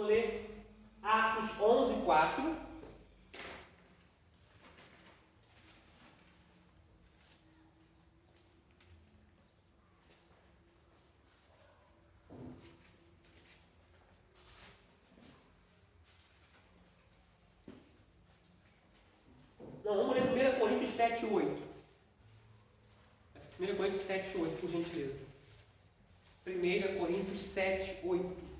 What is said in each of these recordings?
vou ler Atos 11, 4. Não, vamos ler 1 Coríntios 7, 8. 1 Coríntios 7, 8, por gentileza. 1 Coríntios 7, 8.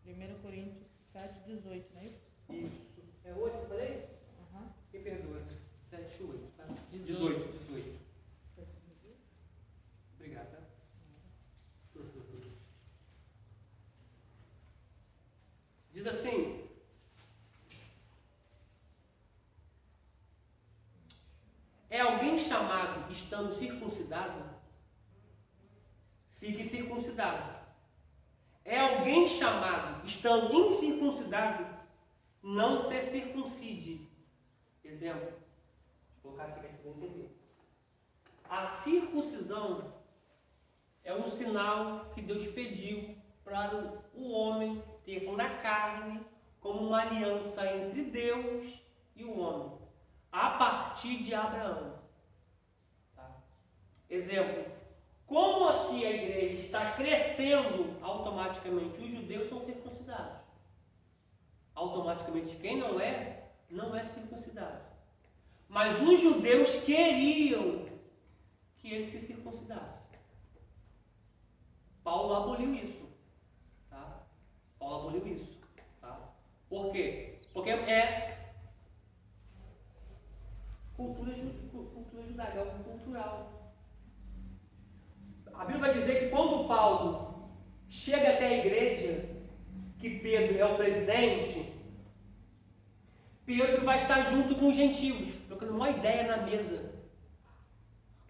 Primeiro Coríntios 7, 18, não é isso? Isso. É 8 que eu falei? Aham. Me perdoa. 7, 8, tá? 18. Obrigado, tá? Diz assim: é alguém chamado estando circuncidado? Fique circuncidado. É alguém chamado estando incircuncidado? Não se circuncide. Exemplo. Vou colocar aqui para você entender. A circuncisão é um sinal que Deus pediu para o homem ter na carne como uma aliança entre Deus e o homem, a partir de Abraão. Tá? Exemplo. Como aqui a igreja está crescendo, automaticamente os judeus são circuncidados. Automaticamente quem não é circuncidado. Mas os judeus queriam que ele se circuncidasse. Paulo aboliu isso. Tá? Paulo aboliu isso. Tá? Por quê? Porque é cultura judaica, é algo cultural. A Bíblia vai dizer que quando Paulo chega até a igreja, que Pedro é o presidente, Pedro vai estar junto com os gentios, trocando uma ideia na mesa.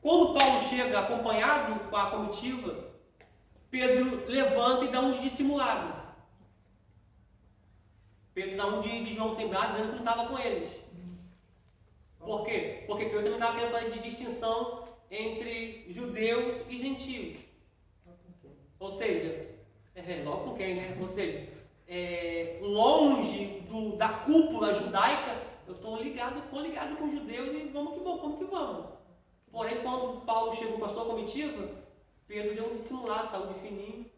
Quando Paulo chega acompanhado com a comitiva, Pedro levanta e dá um de dissimulado. Pedro dá um de João sem braço, dizendo que não estava com eles. Por quê? Porque Pedro também estava querendo fazer de distinção entre judeus e gentios. Ou seja, logo com quem, né? Ou seja, longe da cúpula judaica, eu estou ligado com os judeus e vamos que vamos. Porém, quando Paulo chegou com a sua comitiva, Pedro deu um dissimular, saiu de fininho,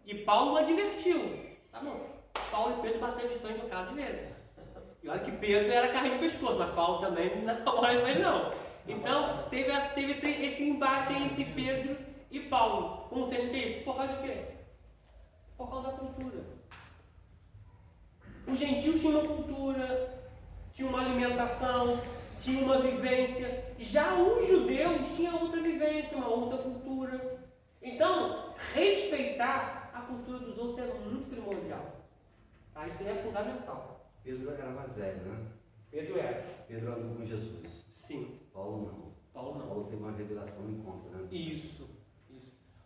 e Paulo advertiu. Tá bom, Paulo e Pedro bateram de frente um bocado de vezes. E olha que Pedro era carrinho de pescoço, mas Paulo também não olha não. Então, teve esse embate entre Pedro e Paulo. Como se isso? Por causa de quê? Por causa da cultura. Os gentios tinham uma cultura, tinham uma alimentação, tinham uma vivência. Já os judeus tinham outra vivência, uma outra cultura. Então, respeitar a cultura dos outros é muito primordial. Tá? Isso é fundamental. Pedro era mais velho, né? Pedro era. Pedro andou com Jesus. Sim. Paulo não. Paulo teve uma revelação no encontro, né? Isso.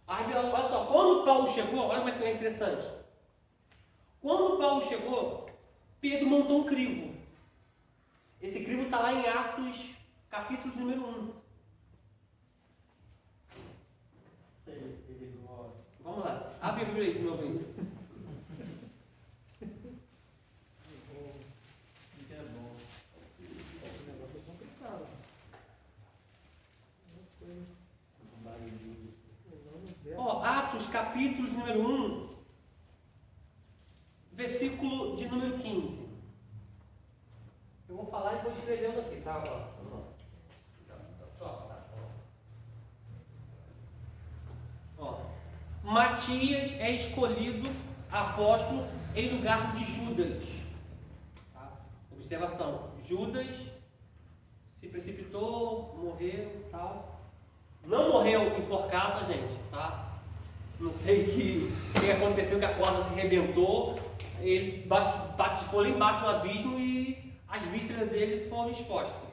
Aí, olha só, quando Paulo chegou, olha como é que é interessante. Quando Paulo chegou, Pedro montou um crivo. Esse crivo está lá em Atos, capítulo de número 1. Vamos lá, abre a Bíblia aí de novo aí. Atos, capítulo de número 1, versículo de número 15. Eu vou falar e vou escrevendo aqui, tá? Matias é escolhido apóstolo em lugar de Judas. Tá? Observação: Judas se precipitou, morreu e tal. Não morreu enforcado, tá, gente? Tá? Não sei o que aconteceu, que a corda se arrebentou. ele foi lá embaixo no abismo e as vísceras dele foram expostas.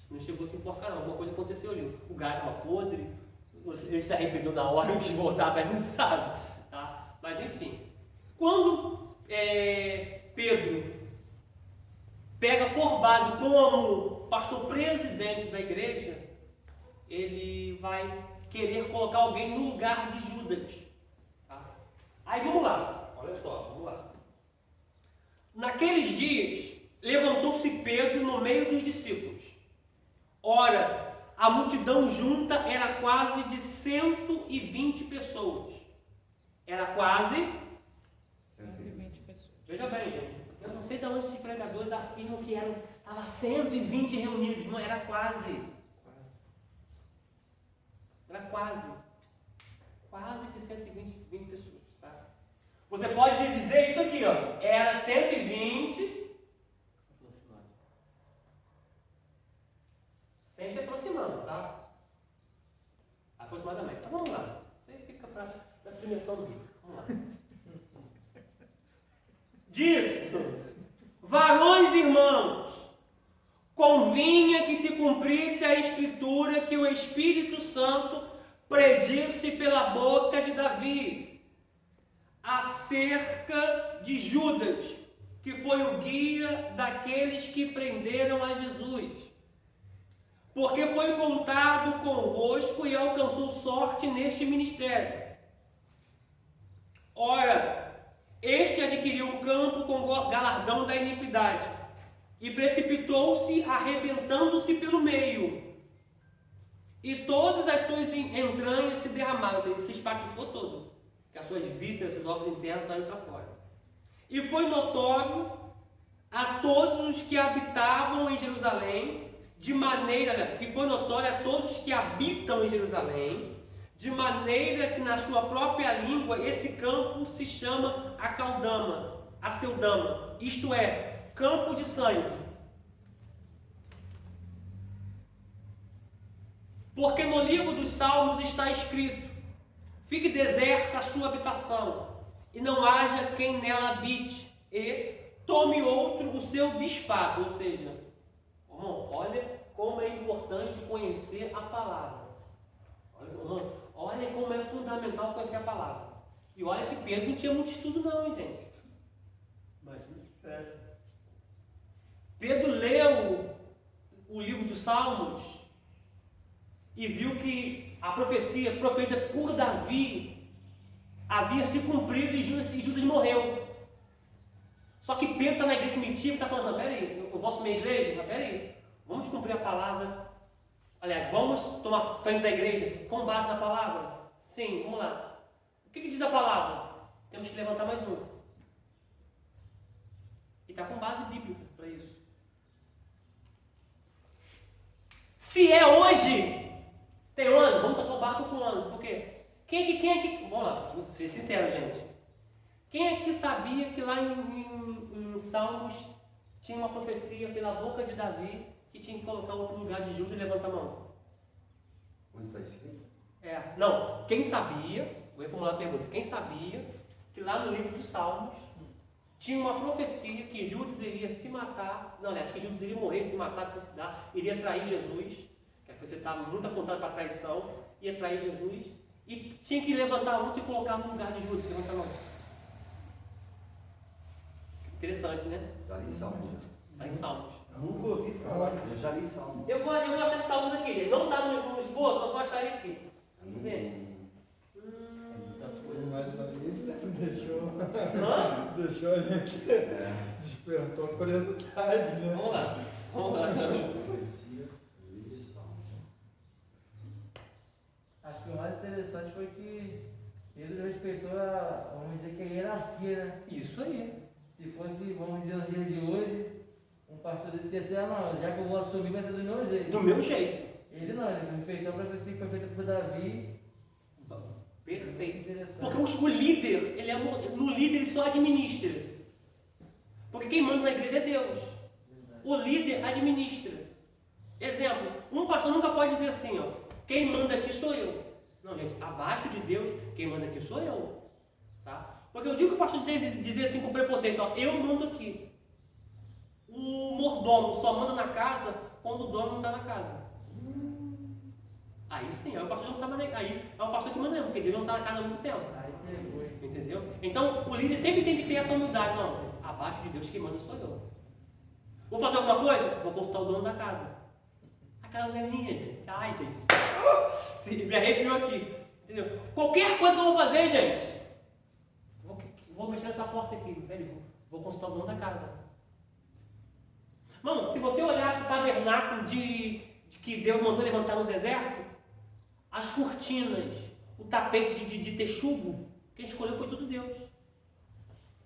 Não chegou a se enforcar não, alguma coisa aconteceu ali. O gado estava podre, ele se arrependeu na hora e quis voltar para não sabe. Tá? Mas enfim, quando Pedro pega por base como pastor presidente da igreja, ele vai querer colocar alguém no lugar de Judas. Tá? Aí vamos lá, olha só, vamos lá. Naqueles dias, levantou-se Pedro no meio dos discípulos. Ora, a multidão junta era quase de 120 pessoas. Era quase 120 pessoas. Veja bem, eu não sei de onde esses pregadores afirmam que estava 120 reunidos. Não, era quase. Era quase. Quase de 120 pessoas. Tá? Você pode dizer isso aqui, ó. Era 120. Sempre aproximando, tá? Aproximadamente. Então vamos lá. Você fica para a dimensão do vídeo. Vamos lá. Diz: varões irmãos, convinha que se cumprisse a escritura que o Espírito Santo predisse pela boca de Davi acerca de Judas, que foi o guia daqueles que prenderam a Jesus. Porque foi contado convosco e alcançou sorte neste ministério. Ora, este adquiriu um campo com galardão da iniquidade, e precipitou-se, arrebentando-se pelo meio, e todas as suas entranhas se derramaram, ou seja, ele se espatifou todo, que as suas vísceras, seus órgãos internos saíram para fora. E foi notório a todos os que habitavam em Jerusalém, de maneira que foi notório a todos que habitam em Jerusalém, de maneira que na sua própria língua esse campo se chama Acaldama, Aceldama, isto é, campo de sangue. Porque no livro dos Salmos está escrito: fique deserta a sua habitação, e não haja quem nela habite, e tome outro o seu bispado. Ou seja, olha como é importante conhecer a palavra. Olha como é fundamental conhecer a palavra. E olha que Pedro não tinha muito estudo não, hein, gente? Mas não interessa. Pedro leu o livro dos Salmos e viu que a profecia proferida por Davi havia se cumprido e Judas morreu. Só que Pedro está na igreja primitiva e está falando: peraí, eu posso minha igreja? Mas peraí, vamos cumprir a palavra. Aliás, vamos tomar frente da igreja com base na palavra? Sim, vamos lá. O que diz a palavra? Temos que levantar mais um. E está com base bíblica para isso. Se é hoje, tem 11, vamos tocar o barco com 11. Por quê? Quem é que... Vamos lá, vamos ser sinceros, gente. Quem é que sabia que lá em Salmos tinha uma profecia pela boca de Davi que tinha que colocar outro lugar de Judas e levanta a mão? Onde está escrito? Não, quem sabia, vou reformular a pergunta, quem sabia que lá no livro dos Salmos tinha uma profecia que Judas iria se matar, acho que Judas iria morrer, se matar, se suicidar, iria trair Jesus, que você está muito apontado para a traição, ia trair Jesus, e tinha que levantar outro e colocar no lugar de Judas, levanta a mão. Interessante, né? Já li Salmos. Está em Salmos. Nunca ouvi falar. Eu já li Salmos. Eu vou achar esses Salmos aqui, ele não está no esboço, mas vou achar ele aqui. Mas aí deixou Hã? a gente despertou a curiosidade, né? Vamos lá. Acho que o mais interessante foi que Pedro respeitou vamos dizer, que a hierarquia, né? Isso aí. Se fosse, vamos dizer, nos dias de hoje, um pastor desse ia ser, não, já que eu vou assumir, vai ser do meu jeito. Do meu jeito. Ele não, ele respeitou a profecia que foi feita por Davi. Perfeito. Interessante. Porque o líder, no líder ele só administra. Porque quem manda na igreja é Deus. O líder administra. Exemplo, um pastor nunca pode dizer assim, quem manda aqui sou eu. Não, gente, abaixo de Deus, quem manda aqui sou eu. Tá? Porque eu digo que o pastor dizer assim com prepotência, ó, eu mando aqui. O mordomo só manda na casa quando o dono não está na casa. Aí sim, aí o pastor não está mais. Aí é o pastor que manda mesmo, porque Deus não está na casa há muito tempo. Aí pegou, hein? Entendeu? Então o líder sempre tem que ter essa humildade. Não, abaixo de Deus quem manda sou eu. Vou fazer alguma coisa? Vou consultar o dono da casa. Aquela não é minha, gente. Ai, gente. Me arrepiou aqui. Entendeu? Qualquer coisa que eu vou fazer, gente. Vou mexer nessa porta aqui. Velho, vou consultar o dono da casa. Mano, se você olhar para o tabernáculo de que Deus mandou levantar no deserto, as cortinas, o tapete de texugo, quem escolheu foi tudo Deus.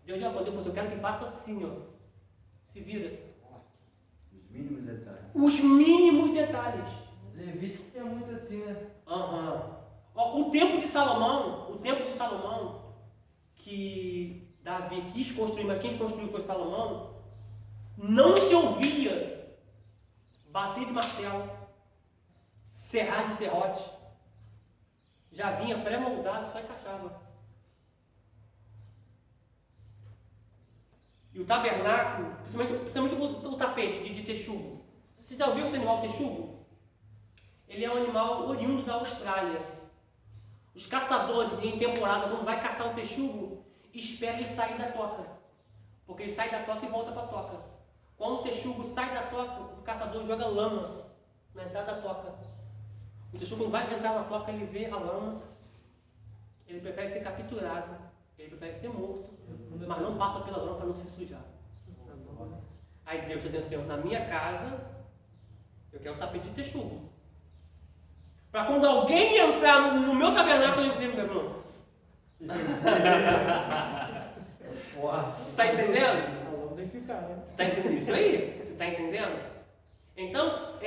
Deus já mandou e falou assim, eu quero que faça assim, ó. Se vira. Os mínimos detalhes. Os mínimos detalhes. Levítico que é muito assim, né? Ó, o templo de Salomão, que Davi quis construir, mas quem construiu foi Salomão, não se ouvia bater de martelo, serrar de serrote. Já vinha pré-moldado, só encaixava. E o tabernáculo, principalmente o tapete de texugo. Você já ouviu esse animal texugo? Ele é um animal oriundo da Austrália. Os caçadores, em temporada, quando vai caçar o texugo, esperam ele sair da toca. Porque ele sai da toca e volta para a toca. Quando o texugo sai da toca, o caçador joga lama na entrada da toca. O texugo não vai entrar na toca, ele vê a lama. Ele prefere ser capturado. Ele prefere ser morto. Mas não passa pela lama para não se sujar. Aí Deus está dizendo assim, na minha casa, eu quero o tapete de texugo. Para quando alguém entrar no meu tabernáculo, eu entrei no meu. Você está entendendo? Tem que ficar, né? Você está entendendo isso aí? Você está entendendo? Então,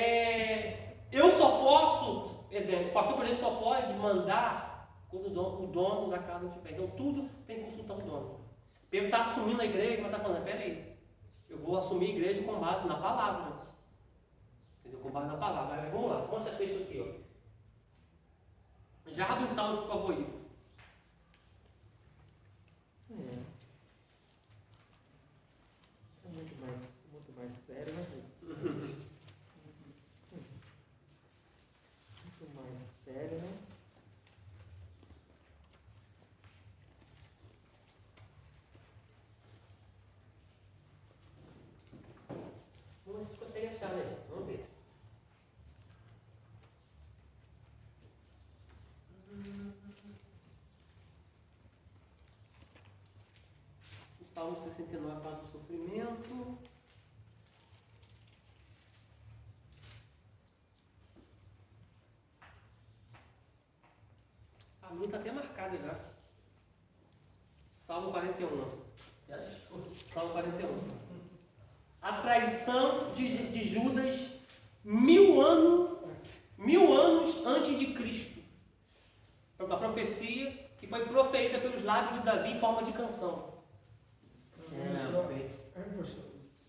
eu só posso, exemplo, o pastor, por exemplo, só pode mandar quando o dono da casa não estiver. Então, tudo tem que consultar o dono. Pedro está assumindo a igreja, mas está falando, peraí, eu vou assumir a igreja com base na palavra. Entendeu? Com base na palavra. Mas vamos lá, vamos mostrar esse texto aqui, ó. Já abre o salmo, por favor, aí. É muito mais sério, né? Muito mais sério, né? Vamos ver se você consegue achar, né? Vamos ver. O Salmo 69 fala do sofrimento. A minha está até marcada já. Salmo 41. Salmo 41. A traição de Judas 1000 anos antes de Cristo. É uma profecia que foi proferida pelos lábios de Davi em forma de canção. Pastor,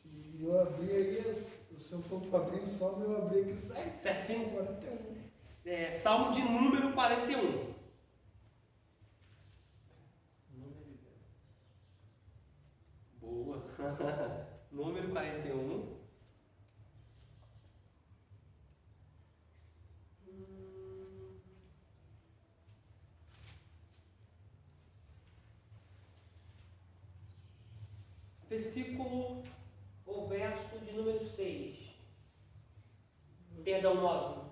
e eu abri aí, se eu for para abrir o salmo, eu abri aqui Certinho? 41. Salmo de número 41. Boa. Número 41. Versículo ou verso de número 6. Perdão, 9.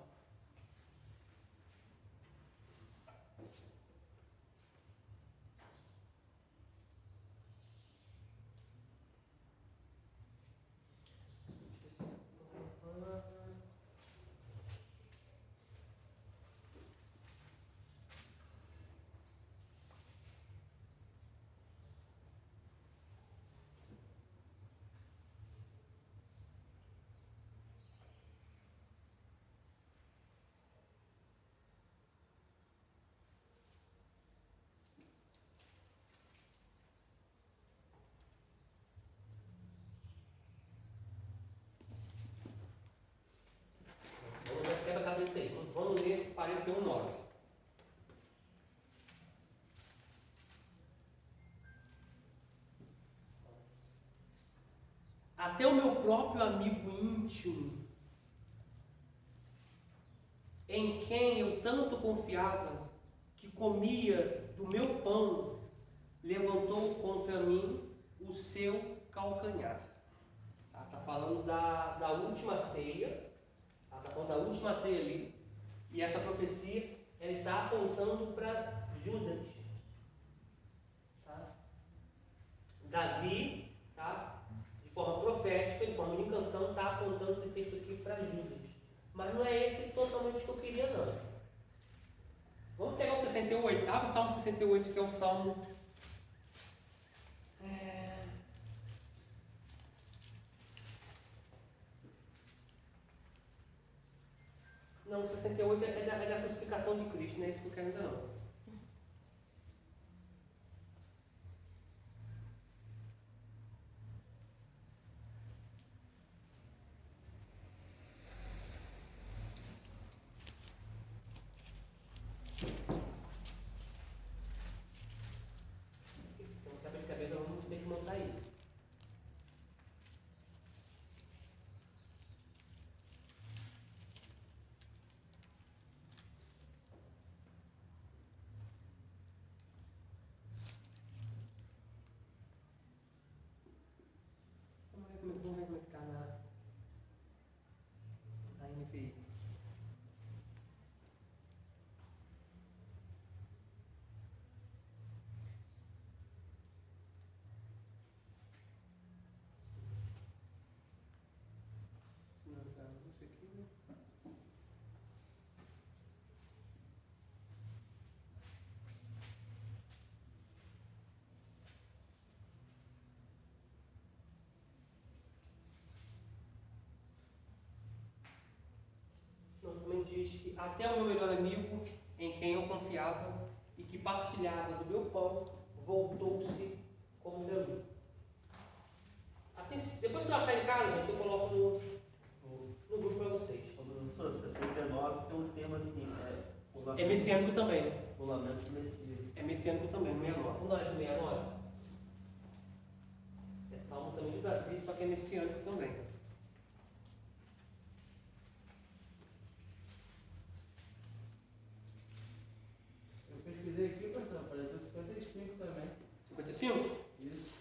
Quebra a cabeça aí. Vamos ler 41, 9. até o meu próprio amigo íntimo, em quem eu tanto confiava, que comia do meu pão, levantou contra mim o seu calcanhar. Está falando da última ceia, está falando da última ceia ali, e essa profecia ela está apontando para Judas. Tá? Davi, tá? De forma profética, de forma de canção, está apontando esse texto aqui para Judas. Mas não é esse totalmente que eu queria, não. Vamos pegar o 68. Abre o Salmo 68, que é o Salmo. Não, o 68 é da crucificação de Cristo, não é isso que eu quero ainda não. Vamos ver como é que está na NVI. Não, tá, isso aqui. Também diz que até o meu melhor amigo, em quem eu confiava e que partilhava do meu pão, voltou-se contra mim. Assim, depois que eu achar em casa, gente, eu coloco no grupo para vocês. Professor, 69 tem um tema assim, É messiânico também. o lamento do Messias. É messiânico também, no 69. Vamos lá de 69. É salmo também de Davi, só que é messiânico também. Pesquisei aqui, pastor, apareceu 55 também. 55? Isso.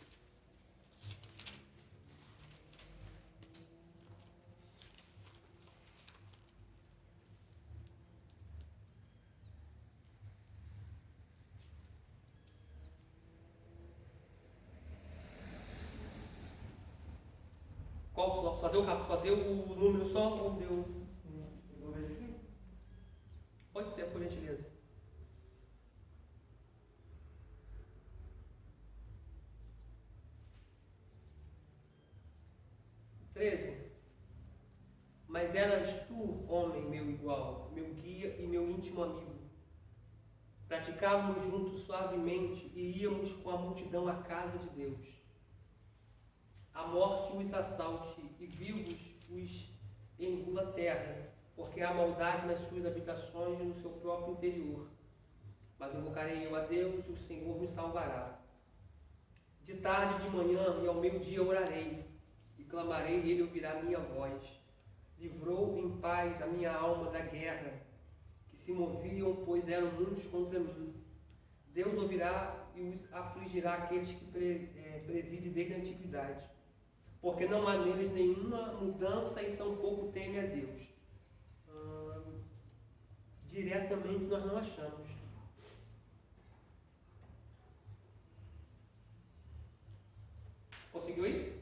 Qual só deu o número só ou deu? Sim. Eu vou ver aqui. Pode ser, por gentileza. Mas eras tu, homem meu igual, meu guia e meu íntimo amigo. Praticávamos juntos suavemente e íamos com a multidão à casa de Deus. A morte os assalte e vivos os engula a terra, porque há maldade nas suas habitações e no seu próprio interior. Mas invocarei eu a Deus e o Senhor me salvará. De tarde e de manhã e ao meio-dia orarei, e clamarei e ele ouvirá a minha voz. Livrou em paz a minha alma da guerra, que se moviam, pois eram muitos contra mim. Deus ouvirá e os afligirá aqueles que preside desde a antiguidade, porque não há neles nenhuma mudança e tampouco teme a Deus. Diretamente nós não achamos. Conseguiu ir?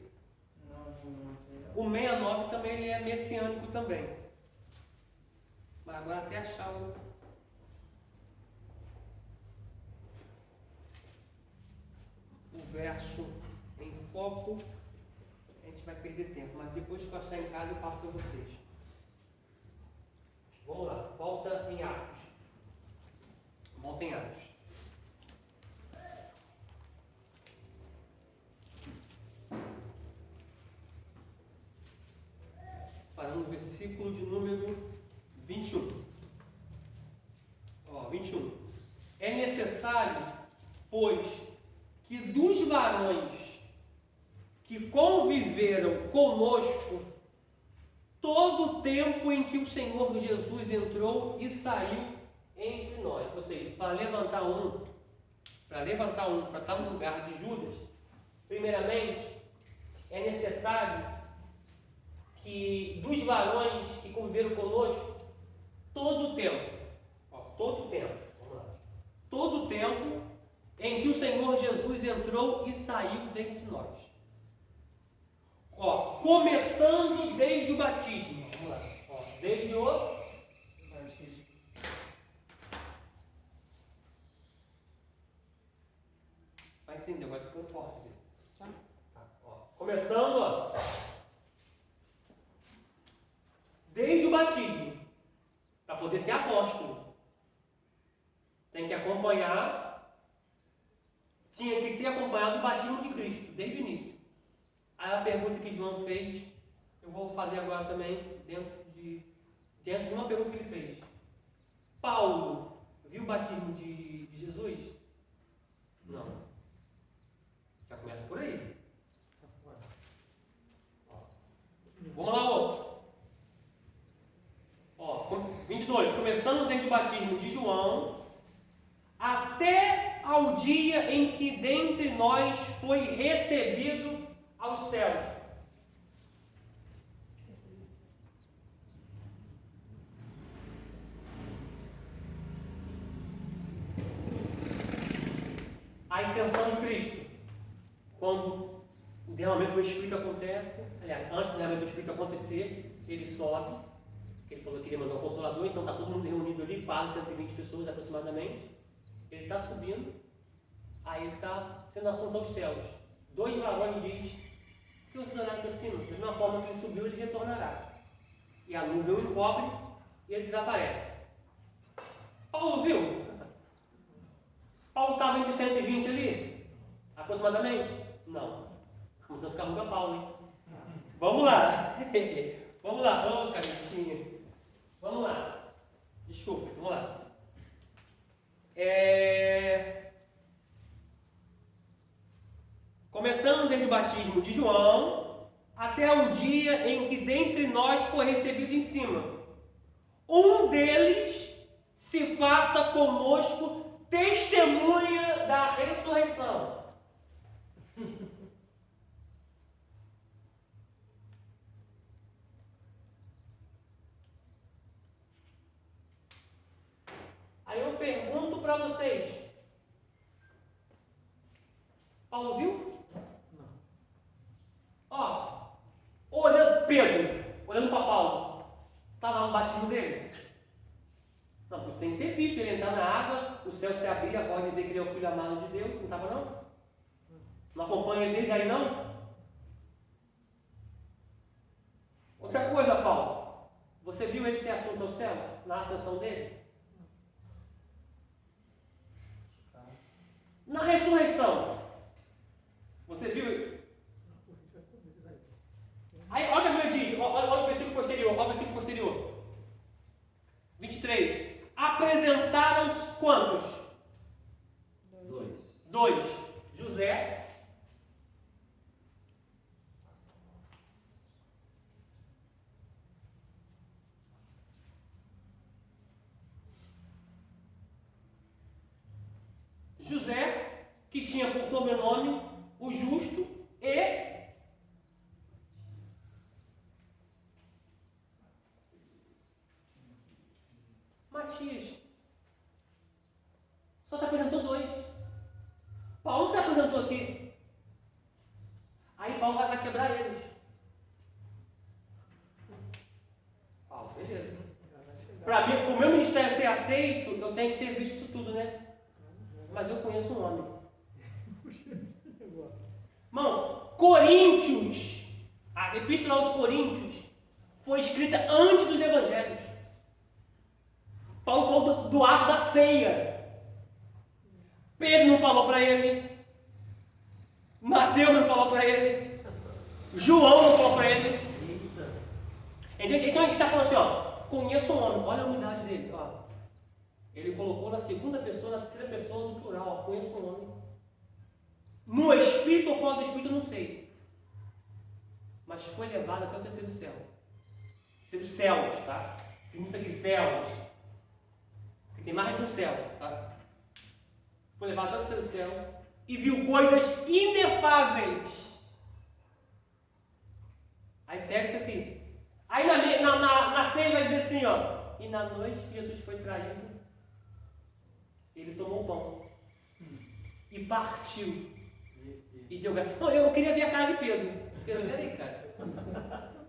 O 69 também ele é messiânico também. Mas agora até achar o verso em foco, a gente vai perder tempo. Mas depois que eu achar em casa eu passo para vocês. Vamos lá, volta em Atos. Volta em Atos. Parando no versículo de número 21. 21. É necessário, pois, que dos varões que com conviveram conosco todo o tempo em que o Senhor Jesus entrou e saiu entre nós. Ou seja, para levantar um, para estar no lugar de Judas, primeiramente, é necessário que dos varões que conviveram conosco todo o tempo, vamos lá, todo o tempo em que o Senhor Jesus entrou e saiu dentre nós. Começando desde o batismo, vamos lá, desde o batismo. Vai entender, agora ficou forte. Tá? Começando, desde o batismo, para poder ser apóstolo, tem que acompanhar, tinha que ter acompanhado o batismo de Cristo, desde o início. Aí a pergunta que João fez, eu vou fazer agora também, dentro de uma pergunta que ele fez. Paulo viu o batismo de Jesus? Não. Já começa por aí. Vamos lá, outro. 22. Começando desde o batismo de João, até ao dia em que dentre nós foi recebido aos céus. A ascensão de Cristo. Quando o derramamento do Espírito acontece, aliás, antes do derramamento do Espírito acontecer, ele sobe, porque ele falou que ele mandou o Consolador, então está todo mundo reunido ali, quase 120 pessoas aproximadamente. Ele está subindo, aí ele está sendo assunto aos céus. 2 varões diz que o Senhor está acima, da mesma forma que ele subiu, ele retornará. E a nuvem o encobre e ele desaparece. Paulo viu? Paulo estava entre 120 ali? Aproximadamente? Não. Começou a ficar ruim para Paulo, hein? Vamos lá. Vamos lá, cabecinha. Vamos lá. Desculpa, vamos lá. Começando desde o batismo de João, até o dia em que dentre nós foi recebido em cima. Um deles se faça conosco testemunha da ressurreição. Aí eu pergunto para vocês: Paulo viu? Não. Olhando Pedro, olhando para Paulo, está lá no batismo dele? Não, porque tem que ter visto ele entrar na água, o céu se abrir, a voz dizer que ele é o filho amado de Deus. Não estava, não? Não acompanha ele desde aí, não? Outra coisa, Paulo, você viu ele ser assunto ao céu na ascensão dele? Na ressurreição, você viu? Aí, olha o que a Bíblia diz, olha o versículo posterior, 23. Apresentaram-se quantos? 2. José, que tinha por sobrenome o Justo, e Matias. Só se apresentou 2. Paulo se apresentou aqui. Aí Paulo vai quebrar eles. Paulo, beleza. Para mim, o meu ministério ser aceito, eu tenho que ter visto isso tudo, né? Mas eu conheço um homem. Irmão, Coríntios, a Epístola aos Coríntios foi escrita antes dos Evangelhos. Paulo falou do ato da ceia. Pedro não falou para ele. Mateus não falou para ele. João não falou para ele. Então ele está falando assim, conheço um homem, olha a humildade dele. Ele colocou na segunda pessoa, na terceira pessoa, no plural. Conheço um homem. No Espírito ou fora do Espírito, eu não sei. mas foi levado até o terceiro céu. Terceiro céus, tá? Tem isso aqui, céus. Porque tem mais de um céu, tá? Foi levado até o terceiro céu e viu coisas inefáveis. Aí pega isso aqui. Aí na ceia vai dizer assim, ó. E na noite que Jesus foi traído, ele tomou o pão e partiu e deu graça. Não, eu queria ver a cara de Pedro. Pedro, peraí, cara.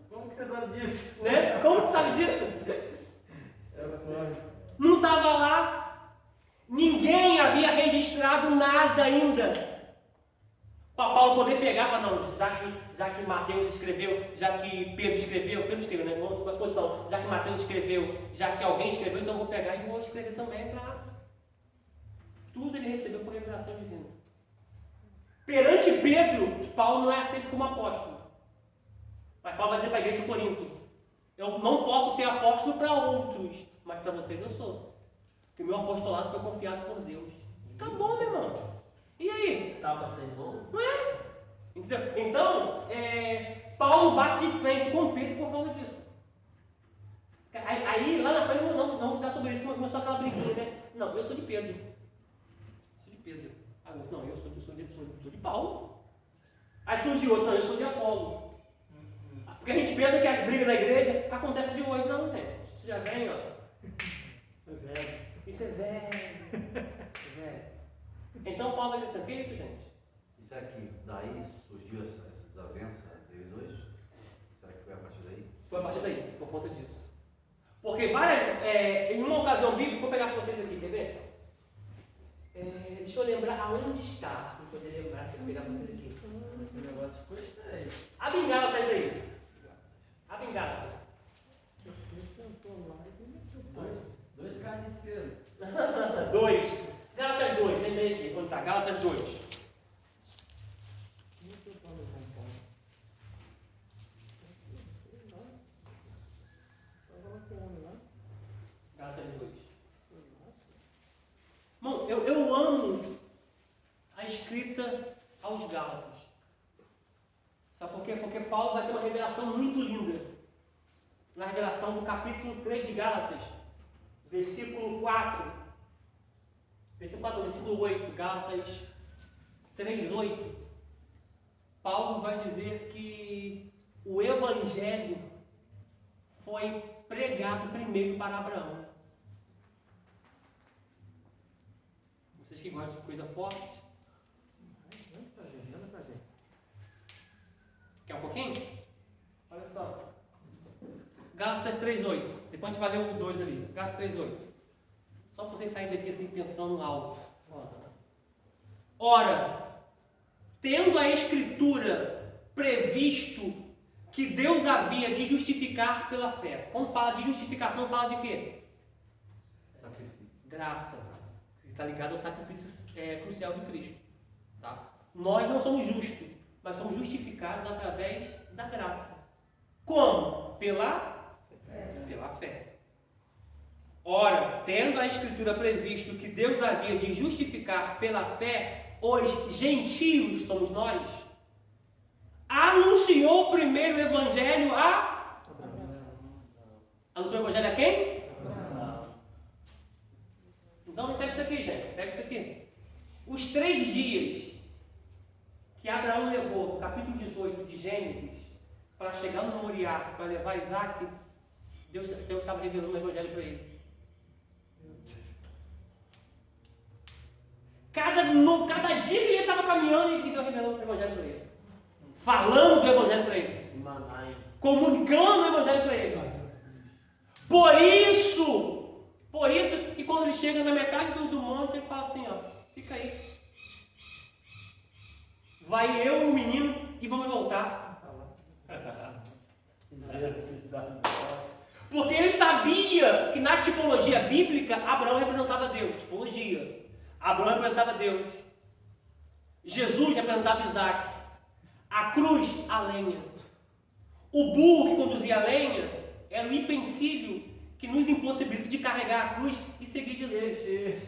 Como que você sabe disso? Né? Como tu sabe disso? Não estava lá. Ninguém havia registrado nada ainda. Para Paulo poder pegar, mas não, já que Mateus escreveu, já que Pedro escreveu, né? Uma exposição, já que Mateus escreveu, já que alguém escreveu, então eu vou pegar e vou escrever também para tudo ele recebeu por revelação divina. Perante Pedro, Paulo não é aceito como apóstolo. Mas Paulo vai dizer para a igreja de Corinto: eu não posso ser apóstolo para outros, mas para vocês eu sou. Porque o meu apostolado foi confiado por Deus. Acabou, meu irmão. E aí? Tava sem mão? Não é? Entendeu? Então, Paulo bate de frente com Pedro por causa disso. Aí lá na frente, não vamos ficar sobre isso, começou aquela briguinha, né? Não, eu sou de Pedro. Sou de Pedro. Não, eu sou de Paulo. Aí surge outro, não, eu sou de Apolo. Porque a gente pensa que as brigas da igreja acontecem de hoje. Não, gente. Isso já vem, ó. Isso é velho. Então Paulo vai dizer assim, o que é isso, gente? E será que daí surgiu essa desavença deles hoje? Será que foi a partir daí? Foi a partir daí, por conta disso. Porque em uma ocasião bíblica, vou pegar para vocês aqui, quer ver? Deixa eu lembrar aonde está, para poder lembrar, vou pegar para vocês aqui. O negócio foi estranho. Abre em Gálatas aí. Abre em Gálatas. Dois carniceiros. 2. Gálatas 2, lembrei aqui, quando está, Gálatas 2. Gálatas 2. Bom, eu amo a escrita aos Gálatas. Sabe por quê? Porque Paulo vai ter uma revelação muito linda. Na revelação do capítulo 3 de Gálatas, versículo 4. Versículo 8, Gálatas 3:8. Paulo vai dizer que o Evangelho foi pregado primeiro para Abraão. Vocês que gostam de coisa forte? Quer um pouquinho? Olha só. Gálatas 3:8. Depois a gente vai ler o 2 ali. Gálatas 3:8. Só para vocês saírem daqui assim pensando alto. Ora, tendo a Escritura previsto que Deus havia de justificar pela fé. Quando fala de justificação, fala de quê? Graça. Está ligado ao sacrifício crucial de Cristo. Tá? Nós não somos justos, mas somos justificados através da graça. Como? Pela fé. Ora, tendo a Escritura previsto que Deus havia de justificar pela fé os gentios, somos nós, anunciou primeiro o Evangelho a... Anunciou o Evangelho a quem? Então, pega isso aqui, gente. Pega isso aqui. Os 3 dias que Abraão levou, no capítulo 18 de Gênesis, para chegar no Moriá, para levar Isaac, Deus estava revelando o Evangelho para ele. Cada dia que ele estava caminhando, ele Deus revelando o Evangelho para ele. Falando do Evangelho para ele. Comunicando o Evangelho para ele. Por isso que quando ele chega na metade do monte, ele fala assim, ó, fica aí. Vai eu e o menino e vamos voltar. Porque ele sabia que na tipologia bíblica, Abraão representava Deus. Tipologia. Abraão representava Deus. Jesus representava Isaac. A cruz, a lenha. O burro que conduzia a lenha era o empecilho que nos impossibilita de carregar a cruz e seguir Jesus.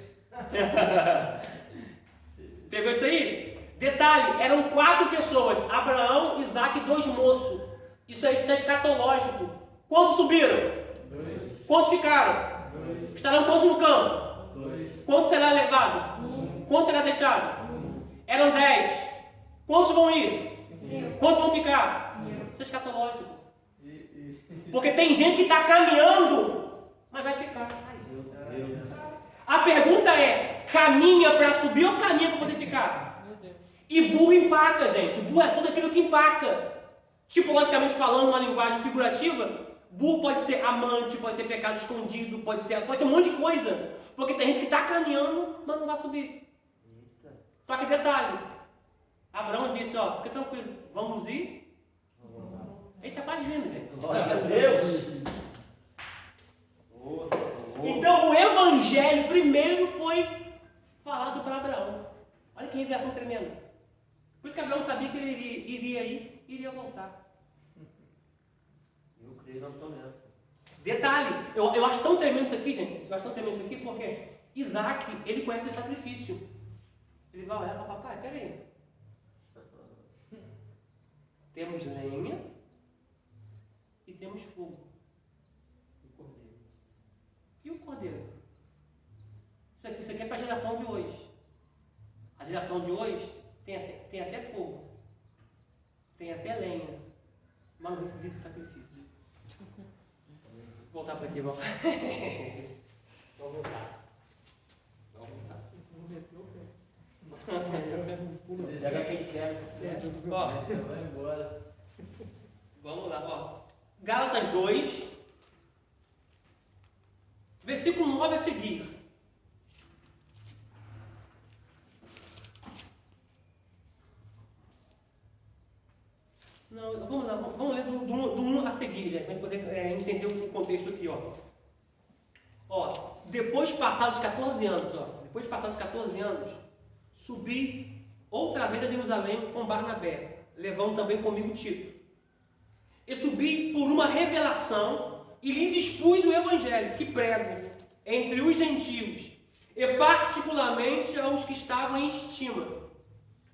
Pegou isso aí? Detalhe, eram 4 pessoas. Abraão, Isaac e 2 moços. Isso é escatológico. Quantos subiram? 2, Quantos ficaram? 2, Estarão quantos no campo? 2, Quantos será levado? 1, Quantos será deixado? 1, Eram 10. Quantos vão ir? 5. Quantos vão ficar? Isso é escatológico. E Porque tem gente que está caminhando, mas vai ficar. A pergunta é, caminha para subir ou caminha para poder ficar? E burro empaca, gente. Burro é tudo aquilo que empaca. Tipologicamente falando, uma linguagem figurativa, burro pode ser amante, pode ser pecado escondido, pode ser um monte de coisa. Porque tem gente que está caminhando, mas não vai subir. Só que detalhe, Abraão disse, ó, fica tranquilo, vamos ir? Ele está quase vindo, gente. Glória a Deus. Nossa, Então o evangelho primeiro foi falado para Abraão. Olha que revelação tremenda. Por isso que Abraão sabia que ele iria ir e iria voltar. eu creio na promessa. Detalhe, eu acho tão tremendo isso aqui, gente. Eu acho tão tremendo isso aqui porque Isaac, ele conhece o sacrifício. Ele vai olhar para papai, peraí. Temos lenha e temos fogo. E o cordeiro? Isso aqui é para a geração de hoje. A geração de hoje tem até fogo, tem até lenha, mas não vive de sacrifício. Vou voltar para aqui, vamos. Vamos voltar. joga quem quer. Ó, Vai embora. vamos lá, ó. Gálatas 2, versículo 9 a seguir. Não, vamos lá, vamos ler do 1 a seguir, gente, para a gente poder entender o contexto aqui, ó. Ó, depois de passados 14 anos, subi outra vez a Jerusalém com Barnabé, levando também comigo Tito. E subi por uma revelação e lhes expus o evangelho que prego entre os gentios, e particularmente aos que estavam em estima,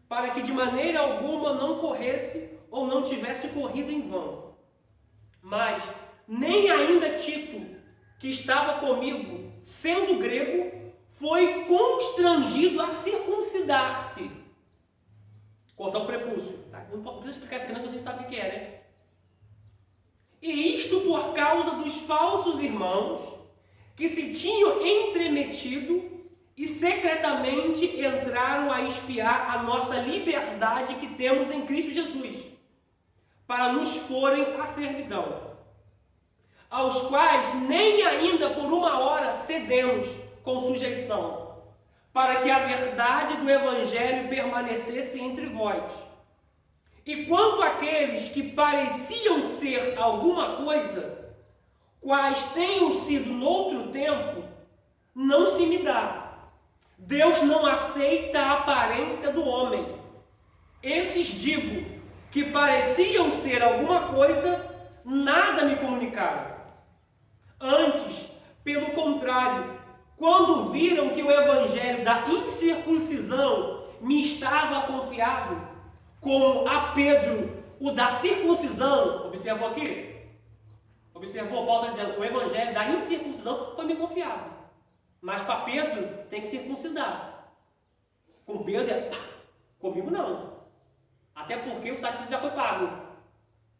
para que de maneira alguma não corresse ou não tivesse corrido em vão. Mas nem ainda Tito, que estava comigo, sendo grego, foi constrangido a circuncidar-se. Cortar o prepúcio. Tá? Não precisa explicar isso aqui, não, vocês sabem o que é, né? E isto por causa dos falsos irmãos que se tinham entremetido e secretamente entraram a espiar a nossa liberdade que temos em Cristo Jesus, para nos porem à servidão, aos quais nem ainda por uma hora cedemos com sujeição, para que a verdade do Evangelho permanecesse entre vós. E quanto àqueles que pareciam ser alguma coisa, quais tenham sido noutro tempo, não se me dá. Deus não aceita a aparência do homem. Esses digo que pareciam ser alguma coisa, nada me comunicaram. Antes, pelo contrário, quando viram que o evangelho da incircuncisão me estava confiado, como a Pedro o da circuncisão, observou aqui? Observou, Paulo está dizendo, o evangelho da incircuncisão foi me confiado. Mas para Pedro tem que circuncidar. Com Pedro é pá, comigo não. Até porque o sacrifício já foi pago.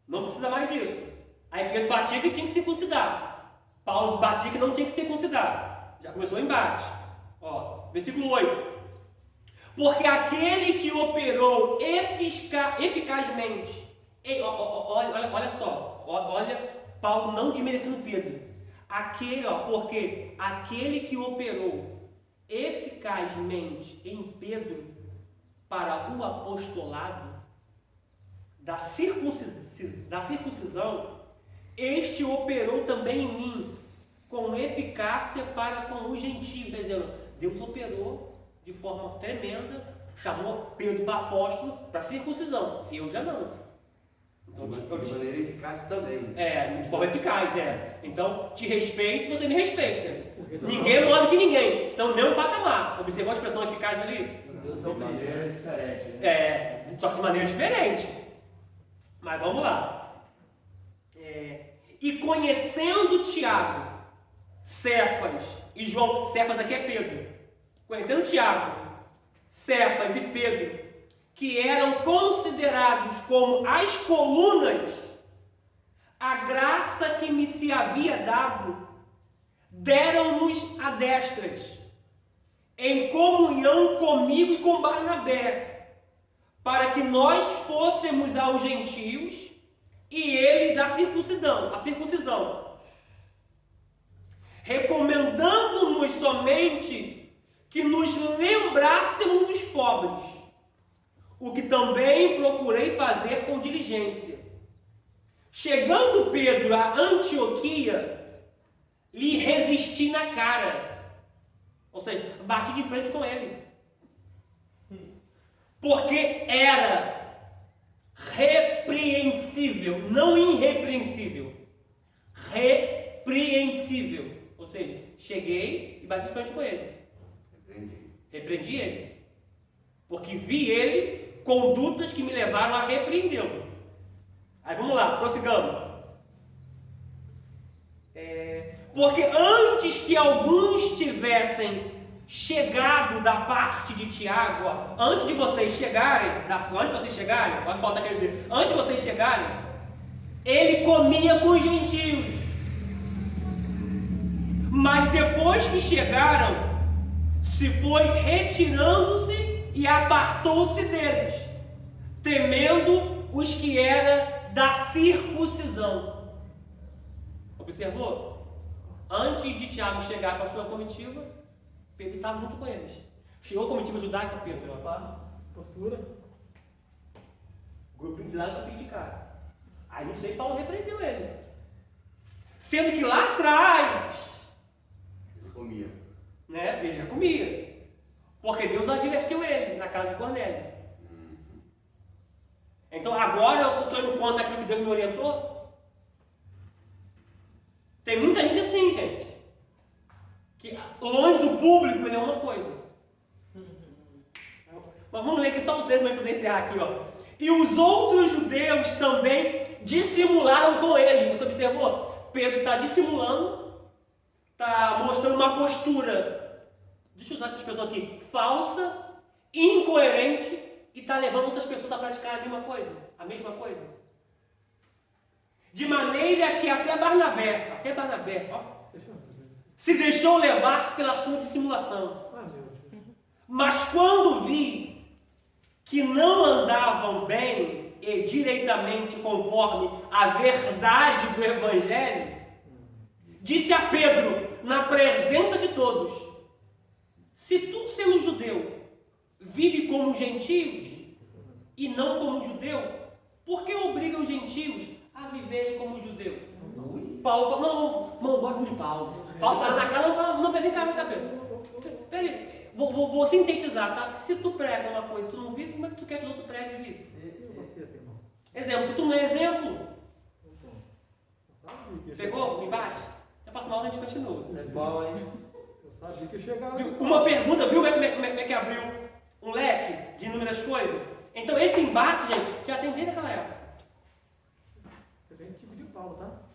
Não precisa mais disso. Aí Pedro batia que tinha que circuncidar. Paulo batia que não tinha que circuncidar. Já começou o embate. Ó, versículo 8. Porque aquele que operou eficazmente. Olha só. Olha Paulo não desmerecendo Pedro. Porque aquele que operou eficazmente em Pedro para o apostolado da circuncisão, este operou também em mim com eficácia para com os gentios. Quer dizer, Deus operou de forma tremenda, chamou Pedro para apóstolo para circuncisão. Eu já não. Então, De maneira eficaz também. de forma eficaz, Então, te respeito, você me respeita. Ninguém é maior do que ninguém. Estão no mesmo patamar. Observou a expressão eficaz ali? Deus é o De mesmo. maneira diferente, né? Só que de maneira diferente. Mas vamos lá. E conhecendo Tiago, Cefas e João, Cefas aqui é Pedro, conhecendo Tiago, Cefas e Pedro, que eram considerados como as colunas, a graça que me se havia dado, deram-nos a destras, em comunhão comigo e com Barnabé, para que nós fôssemos aos gentios e eles a circuncisão, recomendando-nos somente que nos lembrássemos dos pobres, o que também procurei fazer com diligência. Chegando Pedro a Antioquia, lhe resisti na cara, ou seja, bati de frente com ele, porque era repreensível, não irrepreensível, repreensível, ou seja, cheguei e bati de frente com ele, repreendi ele, porque vi ele condutas que me levaram a repreendê-lo. Aí vamos lá, prossigamos. Porque antes que alguns tivessem chegado da parte de Tiago, antes de vocês chegarem, pode botar, quer dizer, antes de vocês chegarem, ele comia com os gentios. Mas depois que chegaram, se foi retirando-se e apartou-se deles, temendo os que era da circuncisão. Observou? Antes de Tiago chegar com a sua comitiva, Pedro estava junto com eles. Chegou a comitiva judaica, Pedro, Postura. grupinho de lá e grupinho de cá. Aí não sei, Paulo repreendeu ele. Sendo que lá atrás, Ele comia. ele já comia. Porque Deus advertiu ele na casa de Cornélio. Então agora eu estou indo contra aquilo que Deus me orientou. Tem muita gente assim, gente, que longe do público ele é uma coisa. Mas vamos ler aqui só o texto para poder encerrar aqui, ó. E os outros judeus também dissimularam com ele. Você observou? Pedro está dissimulando, está mostrando uma postura, deixa eu usar essa expressão aqui, falsa, incoerente, e está levando outras pessoas a praticar a mesma coisa. De maneira que até Barnabé, se deixou levar pela sua dissimulação. Mas quando vi que não andavam bem e direitamente conforme a verdade do Evangelho, disse a Pedro, na presença de todos: se tu, sendo judeu, vive como gentios e não como judeu, por que obriga os gentios a viverem como judeu? Paulo fala, não gosto de Paulo. Paulo fala na cara, não, vem cá, Pedro. Peraí, vou sintetizar, tá? Se tu prega uma coisa e tu não vive, como é que tu quer que o outro pregue e vive? Exemplo, se tu não é exemplo, pegou o embate? Na próxima aula a gente continua. É bom, hein? Eu sabia que chegava. Uma pergunta, viu como é que abriu um leque de inúmeras coisas? Então esse embate, gente, já tem desde aquela época. Você vem tipo de Paulo, tá?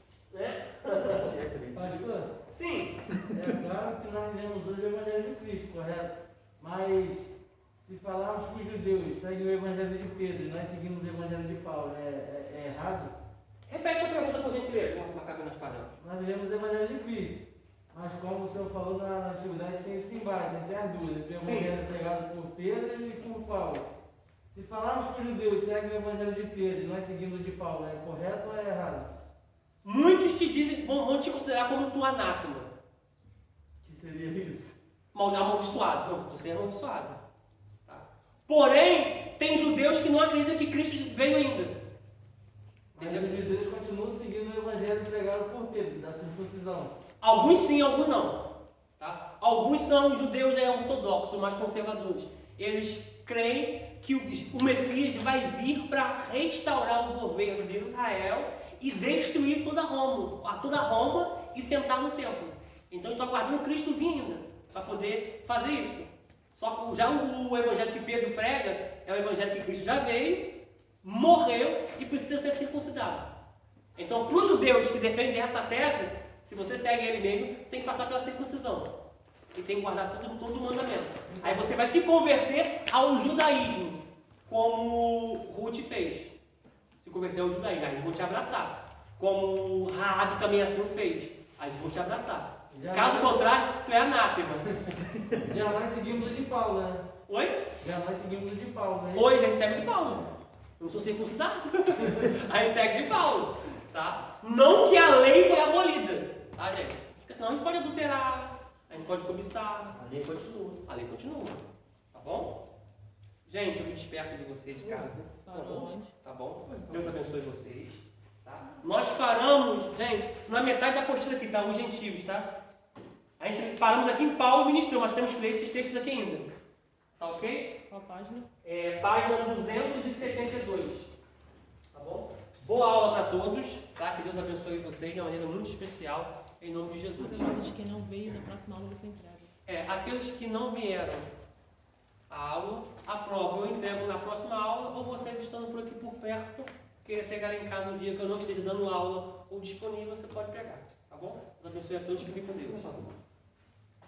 Pastor, Sim. é claro que nós vivemos hoje o Evangelho de Cristo, correto? Mas se falarmos que os judeus seguem o Evangelho de Pedro e nós seguimos o Evangelho de Paulo, é errado? Repete a pergunta por gentileza, vamos marcar que nós paramos. Nós vivemos o Evangelho de Cristo. Mas como o senhor falou na antiguidade, tem esse embate entre as duas, entre o Evangelho pregado por Pedro e por Paulo. Se falarmos que os judeus seguem o Evangelho de Pedro e nós seguimos o de Paulo, é correto ou é errado? Muitos te dizem, vão te considerar como tu anátema. Que seria isso? Amaldiçoado. Não, você é amaldiçoado. Tá? Porém, tem judeus que não acreditam que Cristo veio ainda. Mas os judeus continuam seguindo o Evangelho pregado por Pedro, da circuncisão. Alguns sim, alguns não. Tá? Alguns são judeus ortodoxos, mais conservadores. Eles creem que o Messias vai vir para restaurar o governo de Israel e destruir toda Roma e sentar no templo. Então estou aguardando Cristo vir ainda para poder fazer isso. Só que já o evangelho que Pedro prega é o evangelho que Cristo já veio, morreu e precisa ser circuncidado. Então, para os judeus que defendem essa tese, se você segue ele mesmo, tem que passar pela circuncisão. E tem que guardar todo o mandamento. Aí você vai se converter ao judaísmo, como Ruth fez. Se converter ao judaísmo, aí eles vão te abraçar. Como Raabe também assim fez. Aí eles vão te abraçar. Caso contrário, tu é anátema. Já nós seguimos o de Paulo, né? Oi? Já nós seguimos o de Paulo, né? Hoje a gente segue de Paulo. Eu não sou circuncidado. Aí segue de Paulo. Tá? Não que a lei foi abolida. Tá, gente? Porque senão a gente pode adulterar, a gente pode cobiçar. A lei continua. A lei continua. Tá bom? Gente, eu me desperto de você de casa. Tá bom? Tá bom? Deus abençoe vocês. Tá? Nós paramos, gente, na metade da apostila aqui, tá? Os gentios, tá? A gente paramos aqui em Paulo ministrou, mas temos que ler esses textos aqui ainda. Tá ok? Qual página? Página 272. Tá bom? Boa aula para todos, tá? Que Deus abençoe vocês de uma maneira muito especial, em nome de Jesus. Aqueles que não veio, na próxima aula você entrega. Aqueles que não vieram à aula, a prova eu entrego na próxima aula, ou vocês estando por aqui por perto, querer pegar lá em casa no dia que eu não esteja dando aula ou disponível, você pode pegar, tá bom? Deus abençoe a todos, fiquem com Deus.